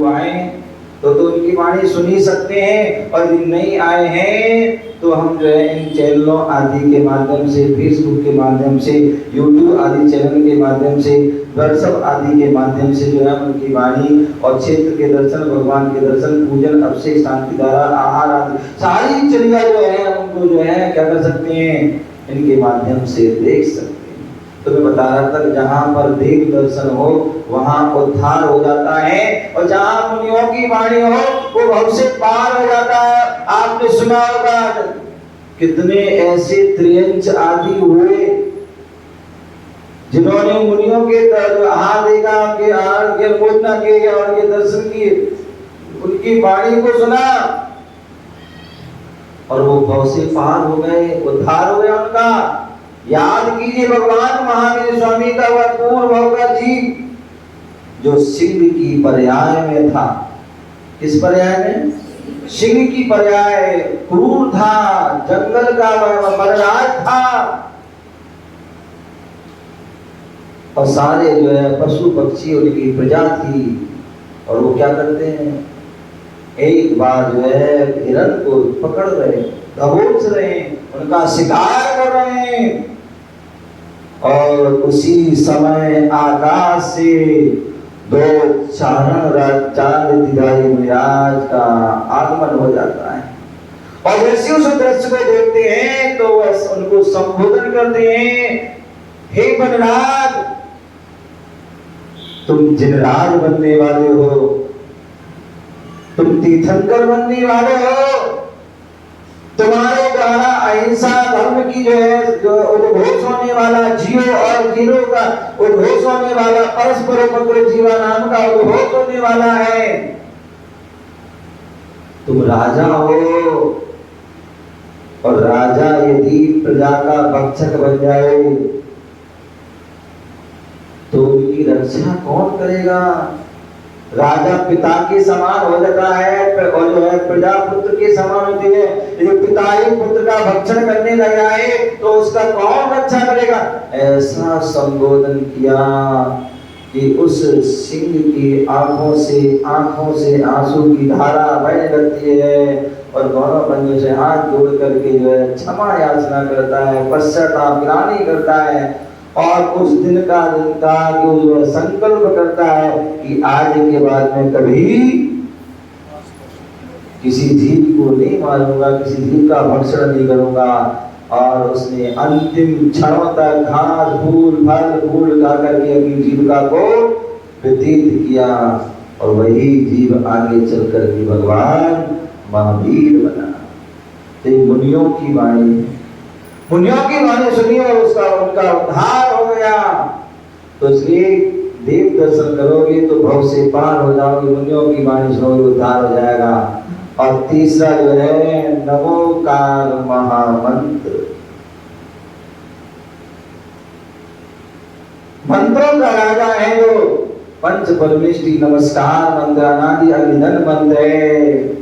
लोग आए तो उनकी वाणी सुन ही सकते हैं, और यदि नहीं आए हैं तो हम जो है इन चैनलों आदि के माध्यम से, फेसबुक के माध्यम से, यूट्यूब आदि चैनल के माध्यम से, व्हाट्सएप आदि के माध्यम से जो है उनकी वाणी और क्षेत्र के दर्शन, भगवान के दर्शन, पूजन, अभिषेक, शांति धारा, आहार आदि सारी चर्या जो है उनको जो है क्या कर सकते हैं, इनके माध्यम से देख सकते हैं। तो मैं बता रहा था जहाँ पर देव दर्शन हो वहाँ उद्धार हो जाता है, और जहाँ मुनियों की वाणी हो वो भव से पार हो जाता है। आपने सुना होगा कितने ऐसे त्रियंच आदि हुए जिन्होंने मुनियों के हाथ देखा, के आहार के पूजना किए और के दर्शन किए, उनकी वाणी को सुना और वो भव से पार हो गए, उद्धार हो गया उनका। याद कीजिए भगवान महावीर स्वामी का वह पूर्व भव का जीव जो सिंह की पर्याय में था। किस पर्याय में? सिंह की पर्याय, क्रूर था, जंगल का मरराज था, और सारे जो है पशु पक्षी उनकी प्रजा थी। और वो क्या करते हैं, एक बार जो है हिरण को पकड़ रहे, दबोच रहे, उनका शिकार कर रहे हैं, और उसी समय आकाश से दो चारण महाराज का आगमन हो जाता है। और वैसे उस दृश्य को देखते हैं तो उनको संबोधन करते हैं, हे वनराज, तुम जिनराज बनने वाले हो, तुम तीर्थंकर बनने वाले हो, तुम्हारे द्वारा अहिंसा धर्म की जो है जो उद्घोष होने वाला, जियो और जीरो का उद्घोष होने वाला, परस्पर उपद्रव जीवा नाम का उद्घोष होने वाला है। तुम राजा हो, और राजा यदि प्रजा का भक्षक बन जाए तो उनकी रक्षा कौन करेगा? राजा पिता के समान हो जाता है, और जो है प्रजा पुत्र के समान होती है। यदि पिता ही पुत्र का भक्षण करने लग जाए तो उसका कौन रक्षा करेगा? ऐसा संबोधन किया कि उस सिंह की आंखों से आंसू की धारा बहने लगती है, और दोनों बंधुओं से हाथ जोड़ करके जो है क्षमा याचना करता है, पश्चाताप ग्लानि करता है, और उस दिन का जो संकल्प करता है कि आज के बाद में कभी किसी जीव को नहीं मारूंगा, किसी जीव का भक्षण नहीं करूंगा। और उसने अंतिम क्षणों तक घास फूल फल फूल खा करके अपनी जीविका को व्यतीत किया, और वही जीव आगे चल करके भगवान महावीर बना। तो मुनियों की वाणी, मुनियों की वाणी सुनिए, उसका उनका उद्धार हो गया। तो इसलिए देव दर्शन करोगे तो भव से पार हो जाओगे, मुनियों की वाणी सुनोगे उद्धार हो जाएगा। और तीसरा जो है नमोकार महामंत्र, मंत्रों का राजा है जो पंच परमेष्टि नमस्कार मंत्र, अनादि अभिनंदन मंत्र है।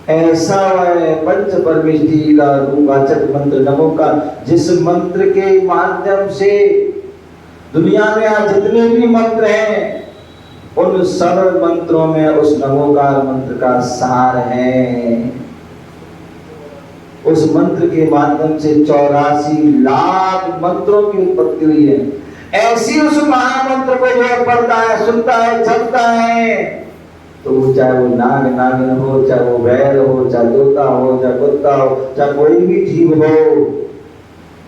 ऐसा है पंच परमेष्टि का रूपवाचक मंत्र नमोकार, जिस मंत्र के माध्यम से दुनिया में आज जितने भी मंत्र हैं उन सब मंत्रों में उस नमोकार मंत्र का सार है। उस मंत्र के माध्यम से 84 लाख मंत्रों की उत्पत्ति हुई है। ऐसी उस महामंत्र को जो पढ़ता है, सुनता है, जपता है, तो चाहे वो नाग नागिन हो, चाहे वो बैल हो, चाहे तोता हो, चाहे कुत्ता हो, चाहे कोई भी जीव हो,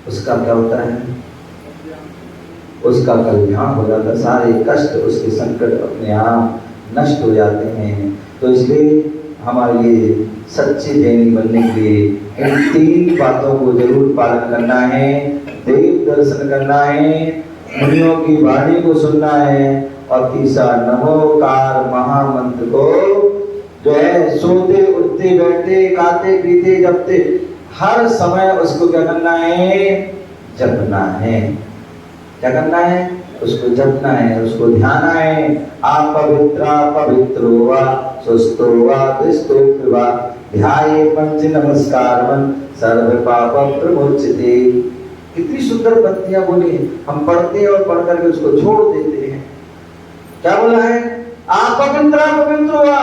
उसका क्या होता है? उसका कल्याण हो जाता है। सारे कष्ट, उसके संकट अपने आप नष्ट हो जाते हैं। तो इसलिए हमारे लिए सच्चे जैनी बनने के लिए इन 3 बातों को जरूर पालन करना है। देव दर्शन करना है, मुनियों की वाणी को सुनना है, और तीसरा नमोकार महामंत्र को जो है सोते उठते बैठते खाते पीते जपते हर समय उसको क्या करना है? जपना है। क्या करना है? उसको जपना है, उसको ध्याना है। आप पवित्रो वा सुस्थो वा दृष्टो वा ध्याये पंच नमस्कारं सर्व पाप प्रमुच्यते। कितनी सुंदर पंक्तियां बोली। हम पढ़ते हैं और पढ़ करके उसको छोड़ देते हैं। क्या बोला है? आप पवित्र हुआ।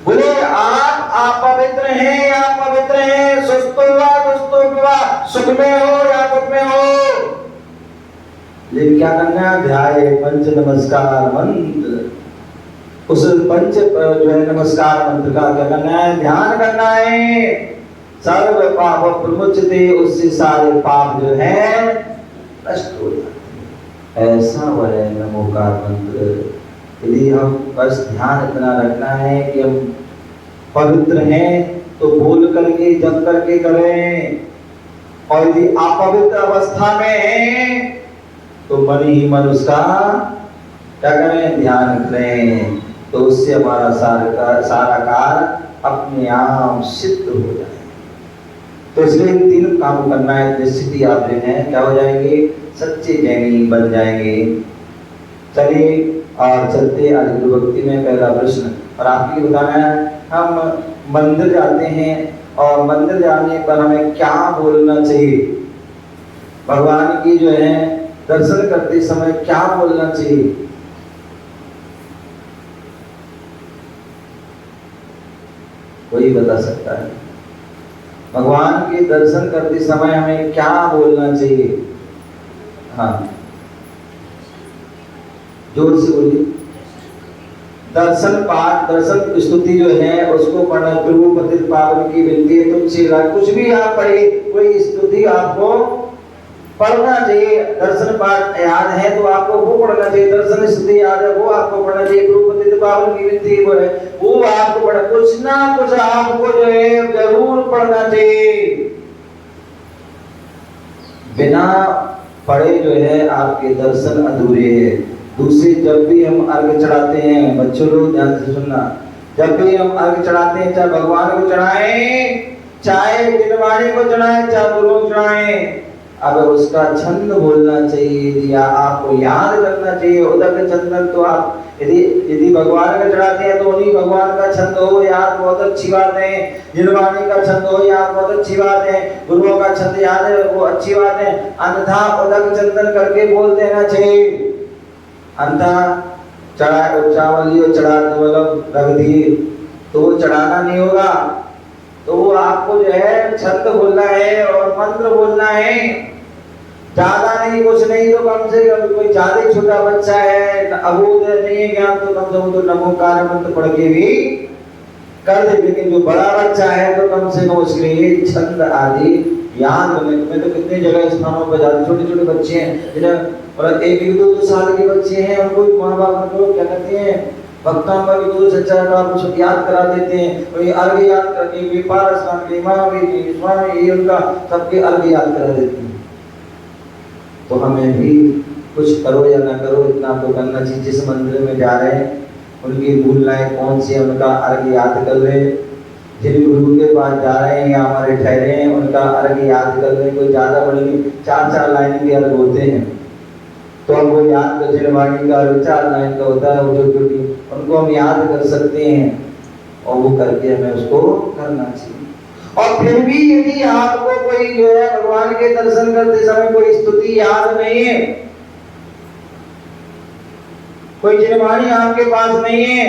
बोले आप अपवित्र हैं या पवित्र हैं, सुस्त हुआ दुष्ट हुआ, सुख में हो या दुख में हो। लेकिन क्या करना है, ध्याय पंच नमस्कार मंत्र, उस पंच जो है नमस्कार मंत्र का क्या करना है, ध्यान करना है। सर्व पाप प्रमुच्यते, उससे सारे पाप जो है नष्ट हो जाते हैं। ऐसा वह नमोकार मंत्र। यदि हम बस ध्यान इतना रखना है कि हम पवित्र हैं तो बोल करके जप करके करें, और यदि अपवित्र अवस्था में हैं तो मन ही मन उसका क्या करें, ध्यान करें, तो उससे हमारा सारा कार्य अपने आप सिद्ध हो जाए। तो इसलिए तीन काम करना है, निश्चित आप जो है क्या हो जाएंगे, सच्चे जैनी बन जाएंगे। चलिए और चलते आदि गुरु भक्ति में पहला प्रश्न, और आपको बताना है, हम मंदिर जाते हैं और मंदिर जाने पर हमें क्या बोलना चाहिए, भगवान की जो है दर्शन करते समय क्या बोलना चाहिए। कोई बता सकता है, भगवान के दर्शन करते समय हमें क्या बोलना चाहिए? हाँ जोर से बोलिए। दर्शन पाठ, दर्शन स्तुति जो है उसको पढ़ना, प्रभु पतित पावन की विनती है तुमसे, कुछ भी आप पढ़े, कोई स्तुति आपको पढ़ना चाहिए। दर्शन पाठ याद है तो आपको वो पढ़ना चाहिए, दर्शन स्तुति याद है वो आपको पढ़ना चाहिए, प्रभु पतित पावन की विनती वो है वो आपको पढ़ना, कुछ ना कुछ आपको जो है जरूर पढ़ना चाहिए। बिना पढ़े जो है आपके दर्शन अधूरे हैं। दूसरे, जब भी हम अर्घ चढ़ाते हैं, बच्चों लोग ध्यान से सुनना, जब भी हम अर्घ चढ़ाते हैं, चाहे भगवान को चढ़ाएं, चाहे दिनवाणी को चढ़ाएं, चाहे गुरु को चढ़ाएं, अब उसका छंद बोलना चाहिए या आपको याद करना चाहिए। उदक चंदन तो आप यदि भगवान का चढ़ाते हैं तो उन्हीं भगवान का छंद हो याद, बहुत अच्छी बात है। निर्वाणी का छंद हो याद, बहुत अच्छी बात है। गुरुओं का छंद याद है, वो अच्छी बात है। अन्यथा उदक चंदन करके बोल देना चाहिए। अन्यथा चढ़ा चावल चढ़ा मतलब रख दिए तो वो चढ़ाना नहीं होगा। तो वो आपको जो है छंद बोलना है और मंत्र बोलना है, ज्यादा नहीं, कुछ नहीं तो कम से कम, कोई ज्यादा छोटा बच्चा है, अबोध नहीं है ज्ञान, तो कम से कम तो नमोकार मंत्र पढ़ के भी कर दे। लेकिन जो बड़ा बच्चा है तो कम से कम उसके लिए छंद आदि याद होने में, तो कितने जगह स्थानों पर जाते छोटे छोटे बच्चे हैं जिन्हें, और एक एक दो साल के बच्चे हैं, उनको माँ बाप उनको क्या कहते हैं भक्तांबा की दूर सच्चा का कुछ याद करा देते हैं, और ये अर्घ याद करके व्यापार स्थान के इमाम स्वामी ये उनका सबके अर्घ याद करा देते हैं। तो हमें भी कुछ करो या ना करो इतना तो करना चाहिए। जिस मंदिर में जा रहे हैं उनकी मूल लाइन कौन सी है, उनका अर्घ याद कर ले। जिन गुरु के पास जा रहे हैं या हमारे ठहरे हैं उनका अर्घ याद कर ले। कोई ज्यादा बड़ी 4-4 लाइन के अर्घ होते हैं तो हम वो याद कर, जिनवाणी का 4 लाइन का होता है, उनको हम याद कर सकते हैं और वो करके हमें उसको करना चाहिए। और फिर भी यदि आपको कोई जो है भगवान के दर्शन करते समय कोई स्तुति याद नहीं है, कोई जिनवाणी आपके पास नहीं है,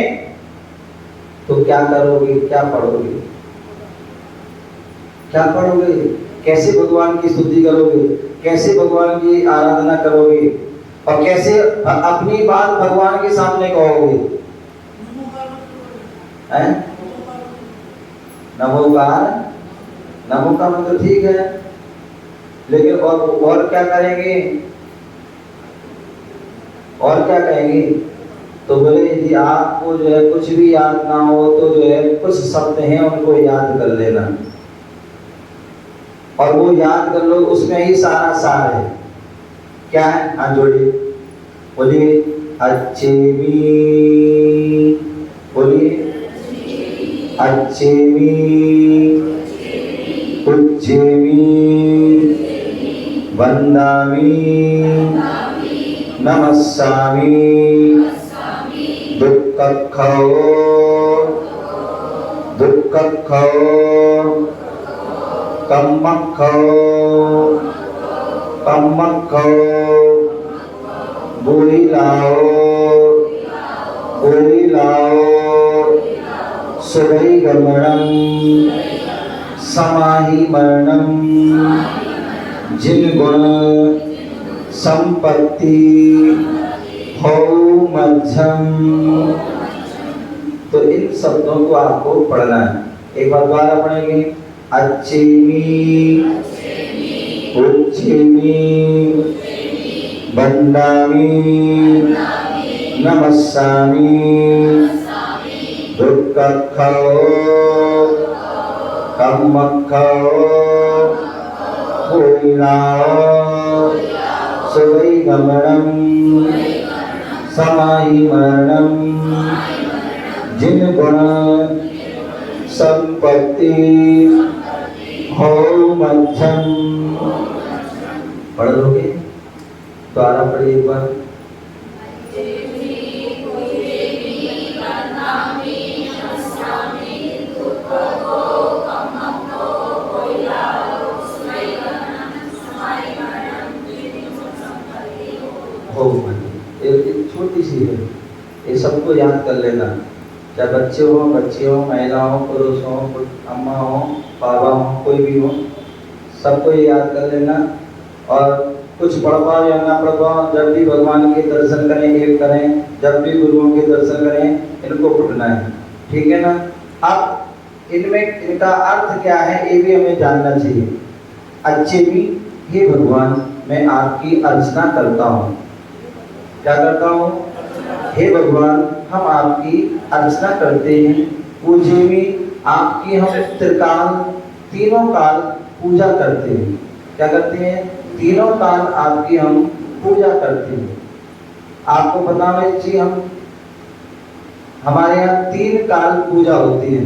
तो क्या करोगे, क्या पढ़ोगे, क्या पढ़ोगे, कैसे भगवान की स्तुति करोगे, कैसे भगवान की आराधना करोगे, और कैसे अपनी बात भगवान के सामने कहोगे? नमो का मतलब ठीक है, लेकिन और क्या करेंगे, और क्या कहेंगे? तो बोले यदि आपको जो है कुछ भी याद ना हो तो जो है कुछ शब्द हैं उनको याद कर लेना, और वो याद कर लो, उसमें ही सारा सार है। क्या है? हाथ जोड़िए, बोलिए अच्छे मी, बोलिए अच्छे मी, उच्चेमी, वंदामी, नमस्सामी, दुक्कखो, दुक्कखो, कम्मखो, कम्मखो, बुरी लाओ, कोई लाओ सुवै गमनम समाहि मरणम जिन गुण संपत्ति हो मध्यम। तो इन शब्दों को आपको पढ़ना है। एक बार दोबारा पढ़ेंगे। अच्छेमी, उच्चेमी, वंदामि, नमस्सामि, दुर्गक्षो, कम्मक्षो, कोइलाओ, सुवै गमनम, समाहि मरणम, जिन गुण संपत्ति हो मध्यम। पढ़ लोगे? द्वारा पढ़िए एक बार। एक छोटी सी है, ये सबको याद कर लेना। चाहे बच्चे हो, बच्चे हो, महिला हो, पुरुष हो, अम्मा हो, बाबा हो, कोई भी हो, सबको ये याद कर लेना। और कुछ पढ़ पाओ या ना पढ़ पाओ, जब भी भगवान के दर्शन करें, जब भी गुरुओं के दर्शन करें, इनको पढ़ना है, ठीक है ना। अब इनमें इनका अर्थ क्या है ये भी हमें जानना चाहिए। अच्छे भी, हे भगवान मैं आपकी अर्चना करता हूँ। क्या करता हूँ? हे भगवान हम आपकी अर्चना करते हैं। पूजे में आपकी हम त्रिकाल तीनों काल पूजा करते हैं। क्या करते हैं? तीनों काल आपकी हम पूजा करते हैं। आपको पता होना चाहिए हम हमारे यहाँ 3 काल पूजा होती है।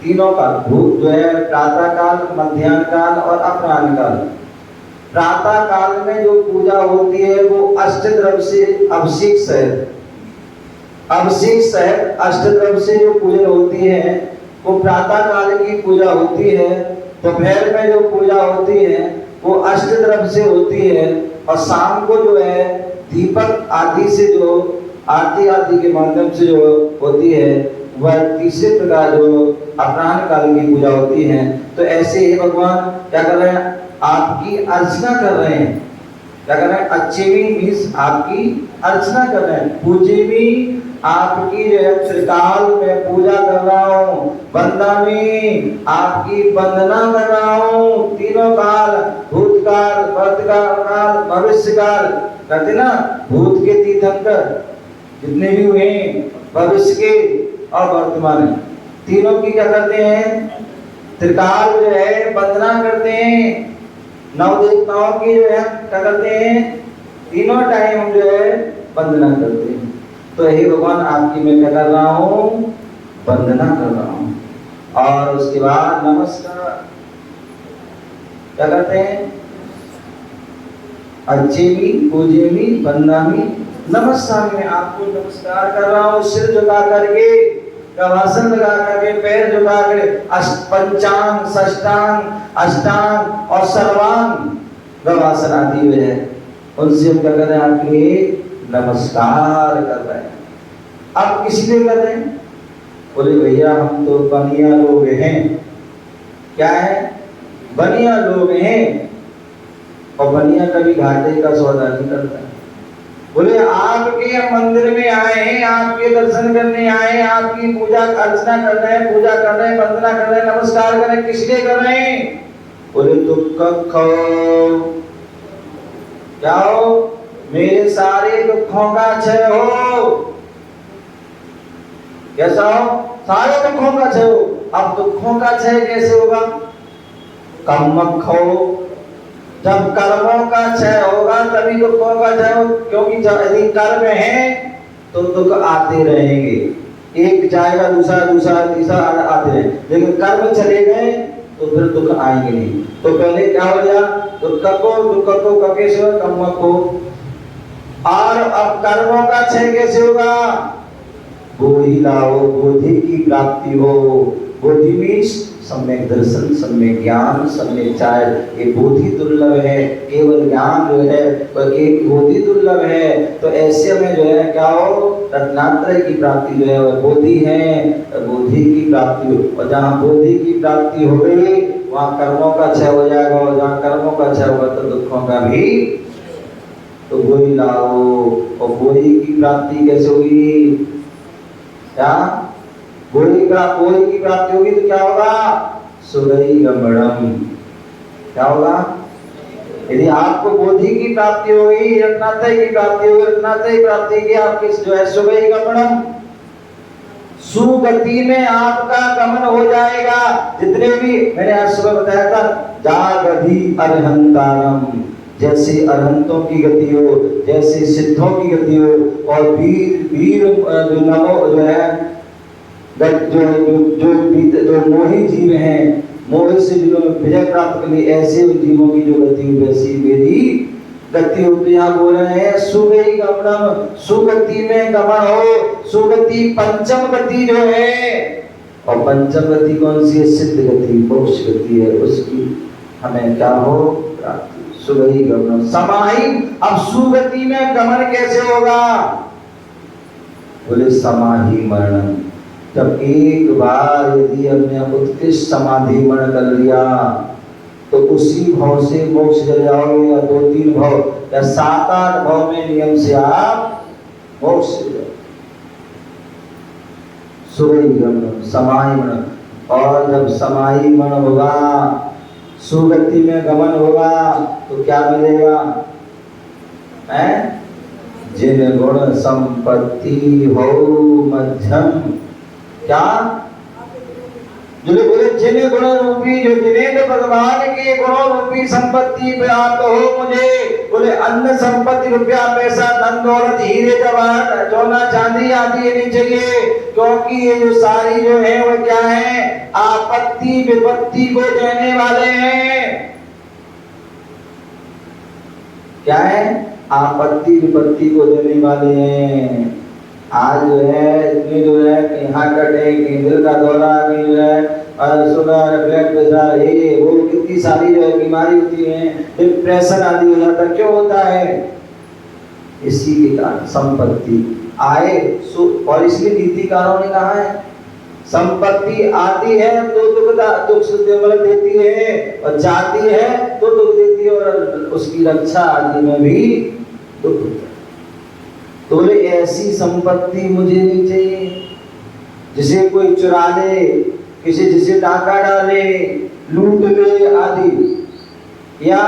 तीनों काल, भूत जो है प्रातः काल, मध्याह्न काल और अपराह्न काल। प्रातः काल में जो पूजा होती है वो अष्टद्रव्य से अभिषेक सहित अष्टद्रव्य से जो पूजा होती है वो प्रातः काल की पूजा होती है। दोपहर में जो पूजा होती है वो अष्टद्रव्य से होती है। और शाम को जो है दीपक आदि से जो आरती आदि के माध्यम से जो होती है वह तीसरे प्रकार जो अपराह्न काल की पूजा होती है। तो ऐसे ही भगवान क्या कर रहे हैं? आपकी अर्चना कर रहे हैं। क्या कर रहे हैं? अच्छे भी मीन्स आपकी अर्चना कर रहे हैं। पूजे भी आपकी जो है त्रिकाल में पूजा कर रहा हूँ। वंदा में आपकी वंदना कर रहा हूँ। तीनों काल, भूतकाल, वर्तमान, भविष्य काल, कहते ना भूत के तीर्थंकर जितने भी हुए हैं, भविष्य के और वर्तमान, तीनों की क्या करते हैं? त्रिकाल जो है वंदना करते हैं। 9 देवताओं की जो है क्या करते हैं? तीनों टाइम हम जो है वंदना करते हैं। तो हे भगवान आपकी मैं क्या कर रहा हूँ? वंदना कर रहा हूँ। और उसके बाद नमस्कार क्या करते हैं? अच्छे भी, पूजे भी, वंदना भी, नमस्कार में आपको नमस्कार कर रहा हूँ। सिर झुका करके, गवासन लगा करके, पैर झुका कर, पंचांग, षष्टांग, अष्टांग और सर्वांग गवासन आदि हुए हैं, उनसे हम क्या कर रहे हैं? आपके लिए नमस्कार कर रहे हैं। अब किस लिए कर रहे हैं? बोले भैया हम तो बनिया लोग हैं। क्या है? बनिया लोग हैं। और बनिया कभी घाटे का सौदा नहीं करता है। बोले आपके मंदिर में आए हैं, आपके दर्शन करने आए हैं, आपकी पूजा अर्चना कर रहे हैं, पूजा कर रहे हैं, वंदना कर रहे हैं, नमस्कार कर रहे हैं, किस लिए कर रहे हैं? बोले दुख क्या हो? मेरे सारे दुखों का क्षय हो। कैसा हो? सारे दुखों का क्षय हो। अब दुखों का क्षय कैसे होगा? कम्मखो, जब कर्मों का क्षय होगा तभी दुखों का क्षय हो। क्योंकि यदि कर्म है तो दुख आते रहेंगे, एक जाएगा दूसरा, दूसरा तीसरा आते रहेंगे। लेकिन कर्म चले गए तो फिर दुख आएंगे नहीं। तो पहले क्या हो गया? दुख को कैसे हो? कर्म को। और अब कर्मों का क्षय कैसे होगा? बोधि लाओ, बोधि की प्राप्ति हो। बोधि मीन्स सम्यक दर्शन, सम्यक ज्ञान, सम्यक चाय। ये बोधि दुर्लभ है, केवल ज्ञान जो है वह एक बोधि दुर्लभ है। तो ऐसे में जो है क्या हो, रत्नात्रय की प्राप्ति जो है वह बोधि है, बोधि की प्राप्ति हो। और जहाँ बोधि की प्राप्ति हो गई वहाँ कर्मों का क्षय हो जाएगा, और जहाँ कर्मों का क्षय होगा तो दुखों का भी। तो वही लाओ, और वही की प्राप्ति कैसे होगी? क्या वही की प्राप्ति होगी तो क्या होगा? सुरई गमनम। क्या होगा? यदि आपको बोधि की प्राप्ति होगी, रत्नात्रय की प्राप्ति होगी, रत्नात्रय की प्राप्ति की आपकी जो है सुरई गमनम, सुगति में आपका गमन हो जाएगा। जितने भी मैंने आज सुबह बताया था, जागधि अरहंतारम, जैसे अरहंतों की गति हो, जैसे सिद्धों की गति हो, और वीर जो नमो जो है जो मोही जीव हैं, मोह से जिन्होंने विजय प्राप्त कर ली, ऐसे उन जीवों की जो गति हुई वैसी मेरी गति होती। यहाँ बोल रहे हैं सुगति गमनम, सुगति में गमन हो। सुगति पंचम गति जो है, और पंचम गति कौन सी है? सिद्ध गति, मोक्ष गति है, उसकी हमें क्या हो? प्राप्ति। सुगति गमनम समाहि। अब सुगति में गमन कैसे होगा? बोले समाहि मरणम। जब एक बार यदि हमने उत्कृष्ट समाधि मरण कर लिया तो उसी भाव से मोक्ष चले जाओगे, या 2-3 भाव या 7-8 भाव में नियम से आप मोक्ष चले जाओगे। समाहि मरण। और जब समाहि मरण होगा, सुगति में गमन होगा, तो क्या मिलेगा? जिन गुण संपत्ति हो मध्यम। क्या? जो बोले जिन गुण रूपी, जो जिन्हें भगवान के गुणों रूपी संपत्ति प्राप्त हो मुझे, बोले अन्न संपत्ति, रुपया पैसा धन दौलत हीरे जवाहर सोना चांदी आदि ये नहीं चाहिए, क्योंकि ये जो सारी जो है वो क्या है? आपत्ति विपत्ति को देने वाले हैं। क्या है? आपत्ति विपत्ति को देने वाले हैं। आज जो है इतनी जो है कहीं हार्ट अटैक, कहीं दिल का दौरा, कहीं जो है शुगर, ब्लड प्रेशर, ये वो कितनी सारी जो है बीमारी होती है, डिप्रेशन आदि हो जाता है। क्यों होता है? इसी के कारण संपत्ति आए। और इसलिए नीतिकारों ने कहा है संपत्ति आती है तो दुख मतलब देती है, और जाती है तो दुख देती है, और उसकी रक्षा आदि में भी दुख होता है। तो बोले ऐसी संपत्ति मुझे नहीं चाहिए जिसे कोई चुरा ले, किसी जिसे डाका डाले, लूट ले आदि, या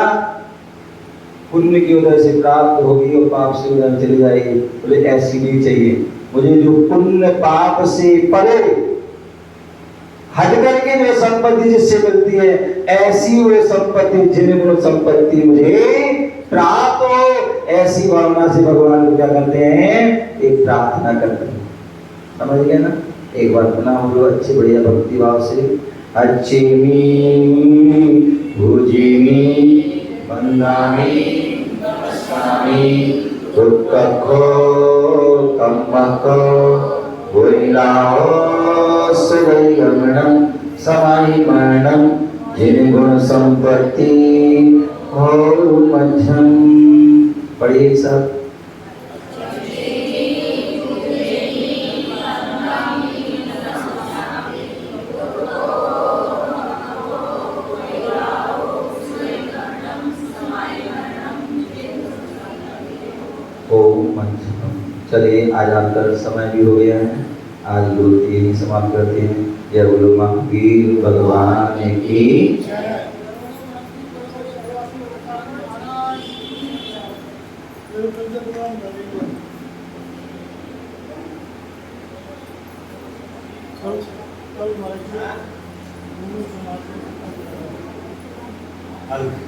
पुण्य की वजह से प्राप्त होगी और पाप से उधर चली जाएगी। बोले ऐसी नहीं चाहिए मुझे, जो पुण्य पाप से परे हट करके जो संपत्ति जिससे मिलती है, ऐसी वो संपत्ति, जिन गुण संपत्ति मुझे प्राप्त हो। ऐसी भावना से भगवान को क्या करते हैं? एक प्रार्थना करते हैं। समझ गए ना? एक बार पुनः हम लोग अच्छे बढ़िया भक्ति भाव से अच्छेमी भुजिमी वंदामि नमस्कामि दुक्खो तम्मको भुरिलाओ सुरई गमनम समाहि मरणम जिन गुण संपत्ति हो मध्यम। पढ़िए सब। चलिए आज आपका समय भी हो गया है, आज लोग यही समाप्त करते हैं। जय बोलो महावीर भगवान की।